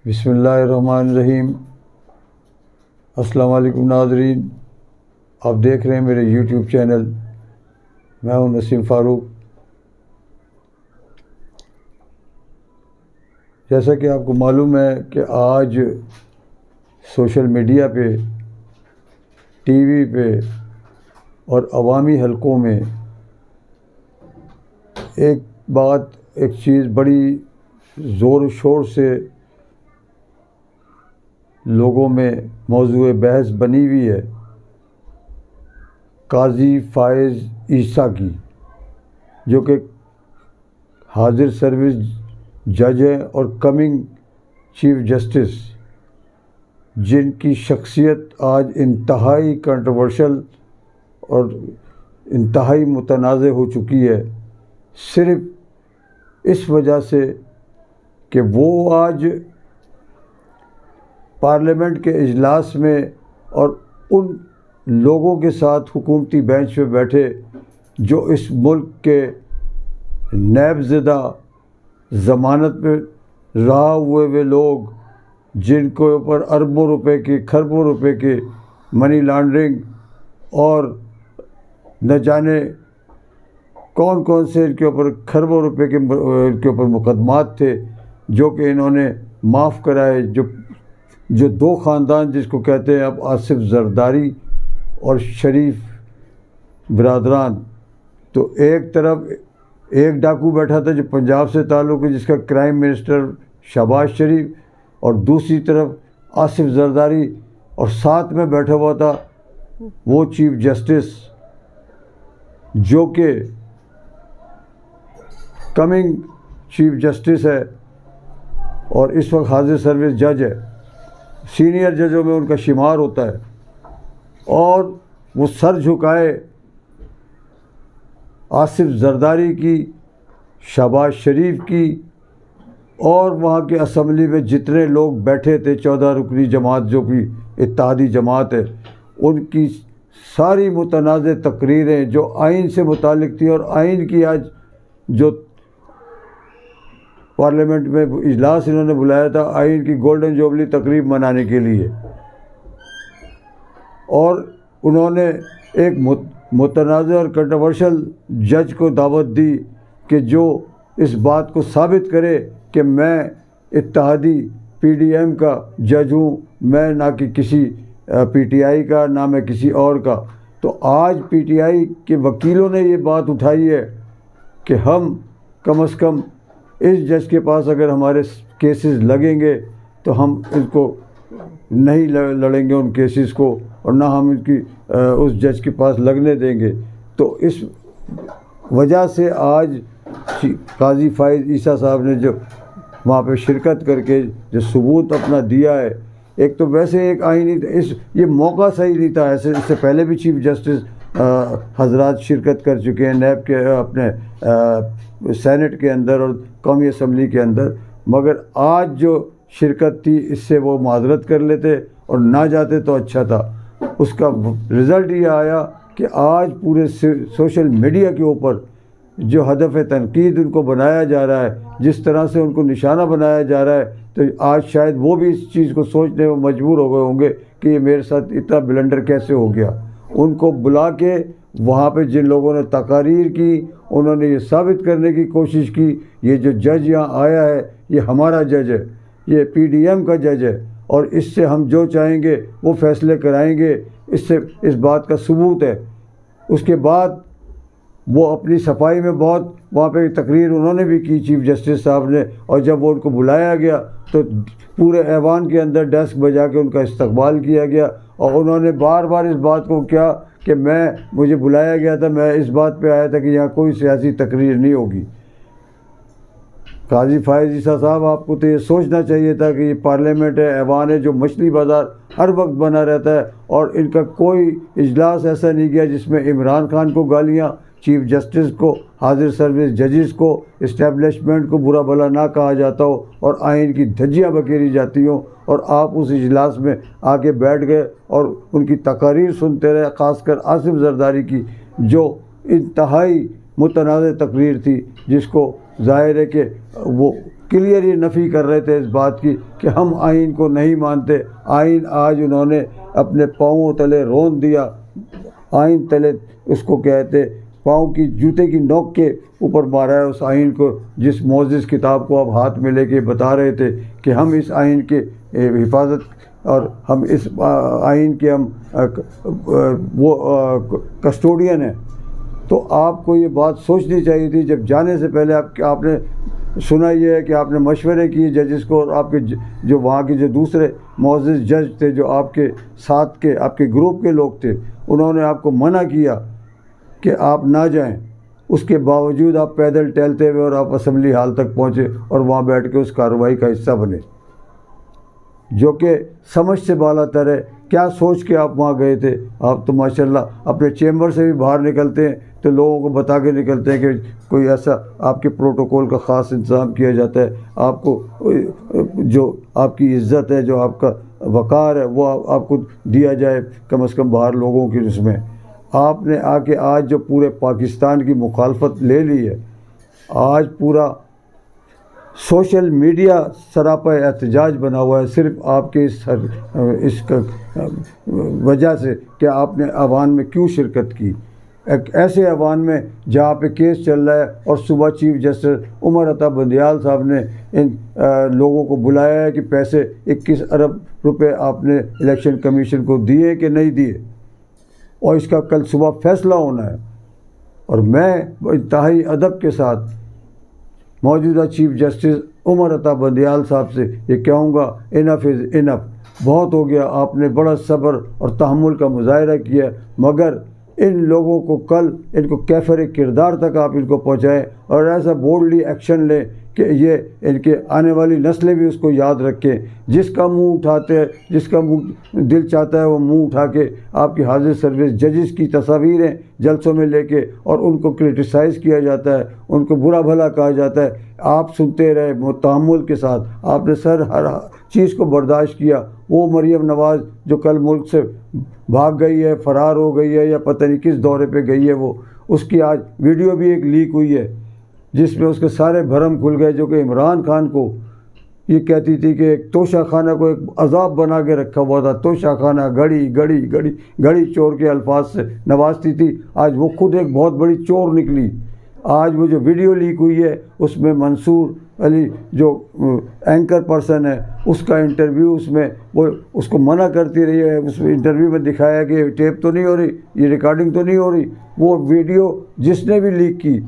بسم اللہ الرحمن الرحیم۔ السلام علیکم ناظرین، آپ دیکھ رہے ہیں میرے یوٹیوب چینل، میں ہوں نسیم فاروق۔ جیسا کہ آپ کو معلوم ہے کہ آج سوشل میڈیا پہ، ٹی وی پہ اور عوامی حلقوں میں ایک چیز بڑی زور و شور سے لوگوں میں موضوع بحث بنی ہوئی ہے، قاضی فائز عیسیٰ کی، جو کہ حاضر سروس جج ہیں اور کمنگ چیف جسٹس، جن کی شخصیت آج انتہائی کنٹروورشل اور انتہائی متنازع ہو چکی ہے، صرف اس وجہ سے کہ وہ آج پارلیمنٹ کے اجلاس میں اور ان لوگوں کے ساتھ حکومتی بینچ پہ بیٹھے جو اس ملک کے نیب زدہ ضمانت پہ رہا ہوئے لوگ، جن کے اوپر اربوں روپے کی، کھربوں روپے کی منی لانڈرنگ اور نہ جانے کون کون سے ان کے اوپر کھربوں روپے کے ان کے اوپر مقدمات تھے، جو کہ انہوں نے معاف کرائے۔ جو دو خاندان جس کو کہتے ہیں اب آصف زرداری اور شریف برادران، تو ایک طرف ایک ڈاکو بیٹھا تھا جو پنجاب سے تعلق ہے، جس کا کرائم منسٹر شہباز شریف، اور دوسری طرف آصف زرداری، اور ساتھ میں بیٹھا ہوا تھا وہ چیف جسٹس جو کہ کمنگ چیف جسٹس ہے اور اس وقت حاضر سروس جج ہے، سینئر ججوں میں ان کا شمار ہوتا ہے، اور وہ سر جھکائے آصف زرداری کی، شہباز شریف کی، اور وہاں کے اسمبلی میں جتنے لوگ بیٹھے تھے 14 رکنی جماعت جو کہ اتحادی جماعت ہے، ان کی ساری متنازع تقریریں جو آئین سے متعلق تھی، اور آئین کی آج جو پارلیمنٹ میں اجلاس انہوں نے بلایا تھا آئین کی گولڈن جوبلی تقریب منانے کے لیے، اور انہوں نے ایک متنازع اور کنٹروورشل جج کو دعوت دی کہ جو اس بات کو ثابت کرے کہ میں اتحادی پی ڈی ایم کا جج ہوں، میں نہ کہ کسی پی ٹی آئی کا، نہ میں کسی اور کا۔ تو آج پی ٹی آئی کے وکیلوں نے یہ بات اٹھائی ہے کہ ہم کم از کم اس جج کے پاس اگر ہمارے کیسز لگیں گے تو ہم ان کو نہیں لڑیں گے ان کیسز کو، اور نہ ہم ان کی اس جج کے پاس لگنے دیں گے۔ تو اس وجہ سے آج قاضی فائز عیسیٰ صاحب نے جو وہاں پہ شرکت کر کے جو ثبوت اپنا دیا ہے، ایک تو ویسے ایک آئینی یہ موقع صحیح نہیں تھا، ایسے اس سے پہلے بھی چیف جسٹس حضرات شرکت کر چکے ہیں نیب کے اپنے سینٹ کے اندر اور قومی اسمبلی کے اندر، مگر آج جو شرکت تھی اس سے وہ معذرت کر لیتے اور نہ جاتے تو اچھا تھا۔ اس کا رزلٹ یہ آیا کہ آج پورے سوشل میڈیا کے اوپر جو ہدف تنقید ان کو بنایا جا رہا ہے، جس طرح سے ان کو نشانہ بنایا جا رہا ہے، تو آج شاید وہ بھی اس چیز کو سوچنے میں مجبور ہو گئے ہوں گے کہ یہ میرے ساتھ اتنا بلنڈر کیسے ہو گیا۔ ان کو بلا کے وہاں پہ جن لوگوں نے تقاریر کی، انہوں نے یہ ثابت کرنے کی کوشش کی یہ جو جج یہاں آیا ہے یہ ہمارا جج ہے، یہ پی ڈی ایم کا جج ہے، اور اس سے ہم جو چاہیں گے وہ فیصلے کرائیں گے، اس سے اس بات کا ثبوت ہے۔ اس کے بعد وہ اپنی صفائی میں بہت وہاں پہ تقریر انہوں نے بھی کی چیف جسٹس صاحب نے، اور جب وہ ان کو بلایا گیا تو پورے ایوان کے اندر ڈیسک بجا کے ان کا استقبال کیا گیا، اور انہوں نے بار بار اس بات کو کیا کہ مجھے بلایا گیا تھا، میں اس بات پہ آیا تھا کہ یہاں کوئی سیاسی تقریر نہیں ہوگی۔ قاضی فائز عیسیٰ صاحب، آپ کو تو یہ سوچنا چاہیے تھا کہ یہ پارلیمنٹ ہے، ایوان ہے، جو مچھلی بازار ہر وقت بنا رہتا ہے، اور ان کا کوئی اجلاس ایسا نہیں گیا جس میں عمران خان کو گالیاں، چیف جسٹس کو، حاضر سروس ججز کو، اسٹیبلشمنٹ کو برا بھلا نہ کہا جاتا ہو، اور آئین کی دھجیاں بکھیری جاتی ہوں، اور آپ اس اجلاس میں آ کے بیٹھ گئے اور ان کی تقاریر سنتے رہے، خاص کر آصف زرداری کی جو انتہائی متنازع تقریر تھی، جس کو ظاہر ہے کہ وہ کلیئر یہ نفی کر رہے تھے اس بات کی کہ ہم آئین کو نہیں مانتے. آئین آج انہوں نے اپنے پاؤں تلے روند دیا. آئین تلے اس کو کہتے پاؤں کی جوتے کی نوک کے اوپر مارا ہے اس آئین کو، جس معزز کتاب کو آپ ہاتھ میں لے کے بتا رہے تھے کہ ہم اس آئین کے حفاظت اور ہم اس آئین کے ہم وہ کسٹوڈین ہیں. تو آپ کو یہ بات سوچنی چاہیے تھی جب جانے سے پہلے. آپ نے سنا یہ ہے کہ آپ نے مشورے کیے ججز کو، اور آپ کے جو وہاں کے جو دوسرے معزز جج تھے جو آپ کے ساتھ کے آپ کے گروپ کے لوگ تھے، انہوں نے آپ کو منع کیا کہ آپ نہ جائیں. اس کے باوجود آپ پیدل ٹہلتے ہوئے اور آپ اسمبلی ہال تک پہنچے اور وہاں بیٹھ کے اس کارروائی کا حصہ بنے، جو کہ سمجھ سے بالا تر ہے. کیا سوچ کے آپ وہاں گئے تھے؟ آپ تو ماشاءاللہ اپنے چیمبر سے بھی باہر نکلتے ہیں تو لوگوں کو بتا کے نکلتے ہیں کہ کوئی ایسا آپ کے پروٹوکول کا خاص انتظام کیا جاتا ہے. آپ کو جو آپ کی عزت ہے، جو آپ کا وقار ہے، وہ آپ کو دیا جائے کم از کم باہر لوگوں کی. اس میں آپ نے آ کے آج جو پورے پاکستان کی مخالفت لے لی ہے، آج پورا سوشل میڈیا سراپا احتجاج بنا ہوا ہے صرف آپ کے اس وجہ سے کہ آپ نے ایوان میں کیوں شرکت کی. ایک ایسے ایوان میں جہاں پہ کیس چل رہا ہے اور صبح چیف جسٹس عمر عطا بندیال صاحب نے ان لوگوں کو بلایا ہے کہ پیسے 21 ارب روپے آپ نے الیکشن کمیشن کو دیے کہ نہیں دیے، اور اس کا کل صبح فیصلہ ہونا ہے. اور میں انتہائی ادب کے ساتھ موجودہ چیف جسٹس عمر عطا بندیال صاحب سے یہ کہوں گا، انف از انف، بہت ہو گیا. آپ نے بڑا صبر اور تحمل کا مظاہرہ کیا، مگر ان لوگوں کو کل ان کو کیفر کردار تک آپ ان کو پہنچائیں اور ایسا بولڈلی ایکشن لیں کہ یہ ان کے آنے والی نسلیں بھی اس کو یاد رکھیں. جس کا منہ اٹھاتے ہیں، جس کا منہ دل چاہتا ہے وہ منہ اٹھا کے آپ کی حاضر سروس ججز کی تصاویریں جلسوں میں لے کے اور ان کو کرٹیسائز کیا جاتا ہے، ان کو برا بھلا کہا جاتا ہے. آپ سنتے رہے تحمل کے ساتھ، آپ نے ہر چیز کو برداشت کیا. وہ مریم نواز جو کل ملک سے بھاگ گئی ہے، فرار ہو گئی ہے یا پتہ نہیں کس دورے پہ گئی ہے، وہ اس کی آج ویڈیو بھی ایک لیک ہوئی ہے جس میں اس کے سارے بھرم کھل گئے، جو کہ عمران خان کو یہ کہتی تھی کہ ایک توشہ خانہ کو ایک عذاب بنا کے رکھا ہوا تھا. توشہ خانہ گھڑی گھڑی گھڑی گھڑی چور کے الفاظ سے نوازتی تھی. آج وہ خود ایک بہت بڑی چور نکلی. آج وہ جو ویڈیو لیک ہوئی ہے اس میں منصور علی جو اینکر پرسن ہے اس کا انٹرویو، اس میں وہ اس کو منع کرتی رہی ہے. اس انٹرویو میں دکھایا کہ ٹیپ تو نہیں ہو رہی، یہ ریکارڈنگ تو نہیں ہو رہی. وہ ویڈیو جس نے بھی لیک کی،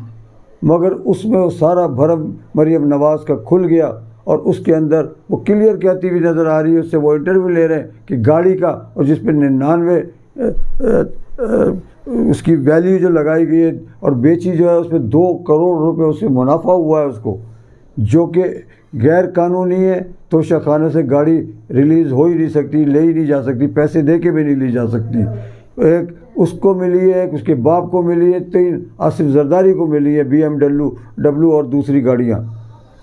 مگر اس میں وہ سارا بھرم مریم نواز کا کھل گیا اور اس کے اندر وہ کلیئر کہتی ہوئی نظر آ رہی ہے. اس سے وہ انٹرویو لے رہے ہیں کہ گاڑی کا، اور جس پہ 99 اس کی ویلیو جو لگائی گئی ہے اور بیچی جو ہے اس پہ 2 کروڑ روپے اس سے منافع ہوا ہے اس کو، جو کہ غیر قانونی ہے. توشہ خانے سے گاڑی ریلیز ہو ہی نہیں سکتی، لے ہی نہیں جا سکتی، پیسے دے کے بھی نہیں لی جا سکتی. ایک اس کو ملی ہے، ایک اس کے باپ کو ملی ہے، 3 آصف زرداری کو ملی ہے BMW اور دوسری گاڑیاں،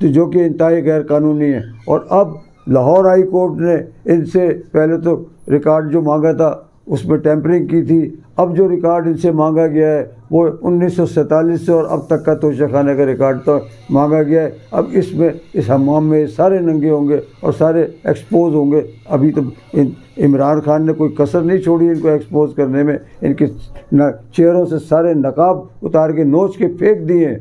جو کہ انتہائی غیر قانونی ہیں. اور اب لاہور ہائی کورٹ نے ان سے پہلے تو ریکارڈ جو مانگا تھا اس میں ٹیمپرنگ کی تھی. اب جو ریکارڈ ان سے مانگا گیا ہے وہ 1947 سے اور اب تک کا توشہ خانے کا ریکارڈ تو مانگا گیا ہے. اب اس میں اس حمام میں سارے ننگے ہوں گے اور سارے ایکسپوز ہوں گے. ابھی تو عمران خان نے کوئی کسر نہیں چھوڑی ان کو ایکسپوز کرنے میں. ان کے چہروں سے سارے نقاب اتار کے نوچ کے پھینک دیے.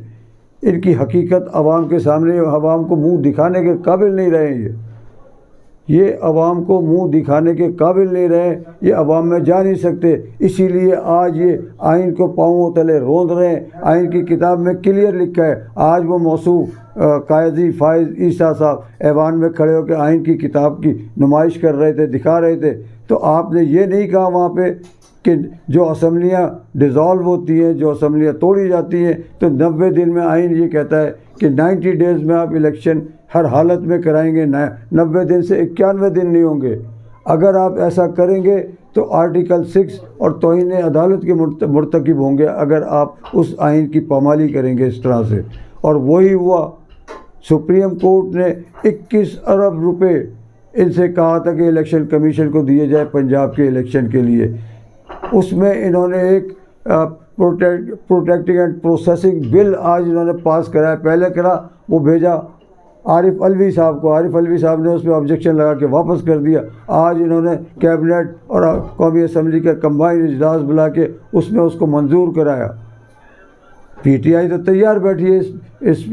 ان کی حقیقت عوام کے سامنے، عوام کو منہ دکھانے کے قابل نہیں رہے. یہ عوام کو منہ دکھانے کے قابل نہیں رہے، یہ عوام میں جا نہیں سکتے. اسی لیے آج یہ آئین کو پاؤں تلے روند رہے ہیں. آئین کی کتاب میں کلیئر لکھا ہے. آج وہ موصوف قاضی فائز عیسیٰ صاحب ایوان میں کھڑے ہو کے آئین کی کتاب کی نمائش کر رہے تھے، دکھا رہے تھے. تو آپ نے یہ نہیں کہا وہاں پہ کہ جو اسمبلیاں ڈیزالو ہوتی ہیں، جو اسمبلیاں توڑی جاتی ہیں، تو 90 دن میں آئین یہ کہتا ہے کہ 90 ڈیز میں آپ الیکشن ہر حالت میں کرائیں گے. 90 دن سے 91 دن نہیں ہوں گے. اگر آپ ایسا کریں گے تو آرٹیکل 6 اور توہین عدالت کے مرتکب ہوں گے اگر آپ اس آئین کی پامالی کریں گے اس طرح سے. اور وہی ہوا. سپریم کورٹ نے 21 ارب روپے ان سے کہا تھا کہ الیکشن کمیشن کو دیے جائے پنجاب کے الیکشن کے لیے. اس میں انہوں نے ایک پروٹیکٹنگ اینڈ پروسیسنگ بل آج انہوں نے پاس کرایا. پہلے کرا وہ بھیجا عارف علوی صاحب کو، عارف علوی صاحب نے اس پہ آبجیکشن لگا کے واپس کر دیا۔ آج انہوں نے کیبنٹ اور قومی اسمبلی کا کمبائنڈ اجلاس بلا کے اس میں اس کو منظور کرایا۔ پی ٹی آئی تو تیار بیٹھی ہے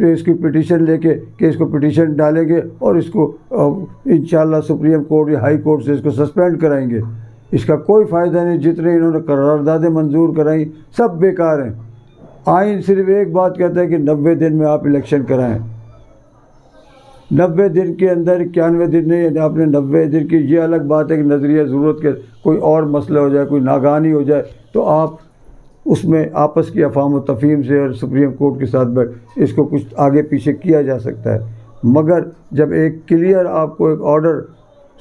اس کی پٹیشن لے کے کہ اس کو پٹیشن ڈالیں گے اور اس کو انشاءاللہ سپریم کورٹ یا ہائی کورٹ سے اس کو سسپینڈ کرائیں گے۔ اس کا کوئی فائدہ نہیں، جتنے انہوں نے قراردادیں منظور کرائیں سب بیکار ہیں۔ آئین صرف ایک بات کہتا ہے کہ 90 دن میں آپ الیکشن کرائیں، 90 دن کے اندر 91 دن نہیں، آپ نے 90 دن کی، یہ الگ بات ہے کہ نظریہ ضرورت کے کوئی اور مسئلہ ہو جائے، کوئی ناگہانی ہو جائے تو آپ اس میں آپس کی افہام و تفہیم سے اور سپریم کورٹ کے ساتھ اس کو کچھ آگے پیچھے کیا جا سکتا ہے۔ مگر جب ایک کلیئر آپ کو ایک آرڈر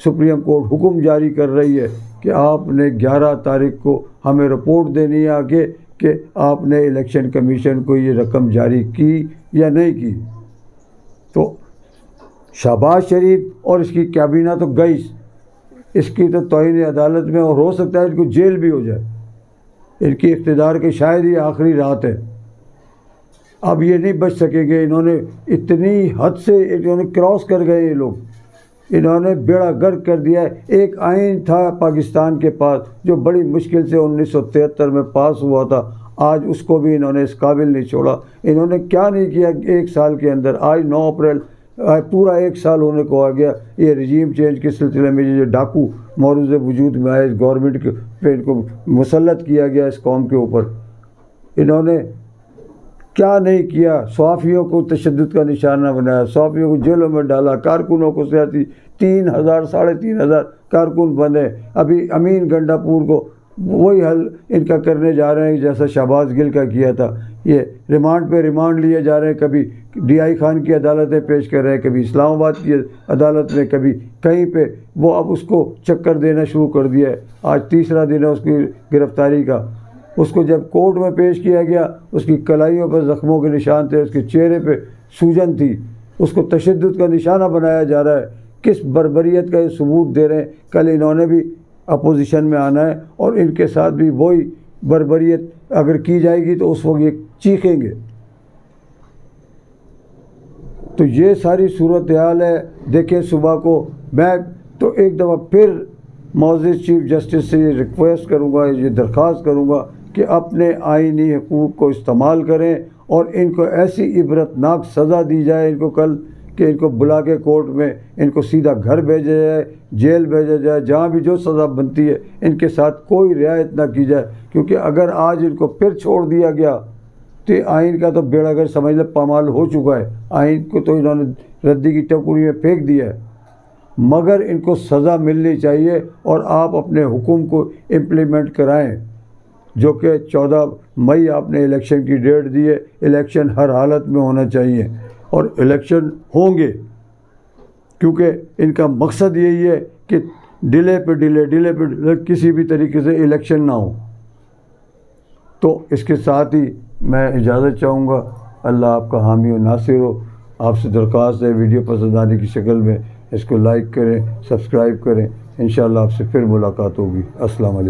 سپریم کورٹ حکم جاری کر رہی ہے کہ آپ نے 11 تاریخ کو ہمیں رپورٹ دینی ہے آگے کہ آپ نے الیکشن کمیشن کو یہ رقم جاری کی یا نہیں کی، تو شہباز شریف اور اس کی کابینہ تو گئی، اس کی تو توہین عدالت میں، اور ہو سکتا ہے ان کو جیل بھی ہو جائے۔ ان کی اقتدار کے شاید یہ آخری رات ہے، اب یہ نہیں بچ سکیں گے۔ انہوں نے اتنی حد سے انہوں نے کراس کر گئے، یہ لوگ انہوں نے بیڑا گرک کر دیا ہے۔ ایک آئین تھا پاکستان کے پاس جو بڑی مشکل سے 1973 میں پاس ہوا تھا، آج اس کو بھی انہوں نے اس قابل نہیں چھوڑا۔ انہوں نے کیا نہیں کیا ایک سال کے اندر، آج 9 اپریل پورا 1 سال ہونے کو آ گیا۔ یہ رجیم چینج کے سلسلے میں جو ڈاکو موروث وجود میں آئے، اس گورنمنٹ کے پہ ان کو مسلط کیا گیا اس قوم کے اوپر، انہوں نے کیا نہیں کیا۔ صحافیوں کو تشدد کا نشانہ بنایا، صحافیوں کو جیلوں میں ڈالا، کارکنوں کو سیاسی 3000 3,500 کارکن بنے۔ ابھی امین گنڈا پور کو وہی حل ان کا کرنے جا رہے ہیں جیسا شہباز گل کا کیا تھا۔ یہ ریمانڈ پہ ریمانڈ لیے جا رہے ہیں، کبھی ڈی آئی خان کی عدالتیں پیش کر رہے ہیں، کبھی اسلام آباد کی عدالت میں، کبھی کہیں پہ۔ وہ اب اس کو چکر دینا شروع کر دیا ہے۔ آج 3را دن ہے اس کی گرفتاری کا۔ اس کو جب کورٹ میں پیش کیا گیا، اس کی کلائیوں پر زخموں کے نشان تھے، اس کے چہرے پہ سوجن تھی، اس کو تشدد کا نشانہ بنایا جا رہا ہے۔ کس بربریت کا یہ ثبوت دے رہے ہیں۔ کل انہوں نے بھی اپوزیشن میں آنا ہے اور ان کے ساتھ بھی وہی بربریت اگر کی جائے گی تو اس وقت یہ چیخیں گے۔ تو یہ ساری صورتحال ہے۔ دیکھیں صبح کو میں تو ایک دفعہ پھر معزز چیف جسٹس سے یہ ریکویسٹ کروں گا، یہ درخواست کروں گا کہ اپنے آئینی حقوق کو استعمال کریں اور ان کو ایسی عبرتناک سزا دی جائے ان کو کل کہ ان کو بلا کے کورٹ میں ان کو سیدھا گھر بھیجا جائے، جیل بھیجا جائے، جہاں بھی جو سزا بنتی ہے ان کے ساتھ کوئی رعایت نہ کی جائے۔ کیونکہ اگر آج ان کو پھر چھوڑ دیا گیا تو آئین کا تو بیڑا گرک سمجھ لیں پامال ہو چکا ہے۔ آئین کو تو انہوں نے ردی کی ٹوکری میں پھینک دیا ہے، مگر ان کو سزا ملنی چاہیے اور آپ اپنے حکم کو امپلیمنٹ کرائیں، جو کہ 14 مئی آپ نے الیکشن کی ڈیٹ دی ہے۔ الیکشن ہر حالت میں ہونا چاہیے اور الیکشن ہوں گے، کیونکہ ان کا مقصد یہی ہے کہ ڈیلے پہ ڈیلے کسی بھی طریقے سے الیکشن نہ ہو۔ تو اس کے ساتھ ہی میں اجازت چاہوں گا۔ اللہ آپ کا حامی و ناصر ہو۔ آپ سے درخواست ہے ویڈیو پسند آنے کی شکل میں اس کو لائک کریں، سبسکرائب کریں۔ انشاءاللہ آپ سے پھر ملاقات ہوگی۔ السلام علیکم۔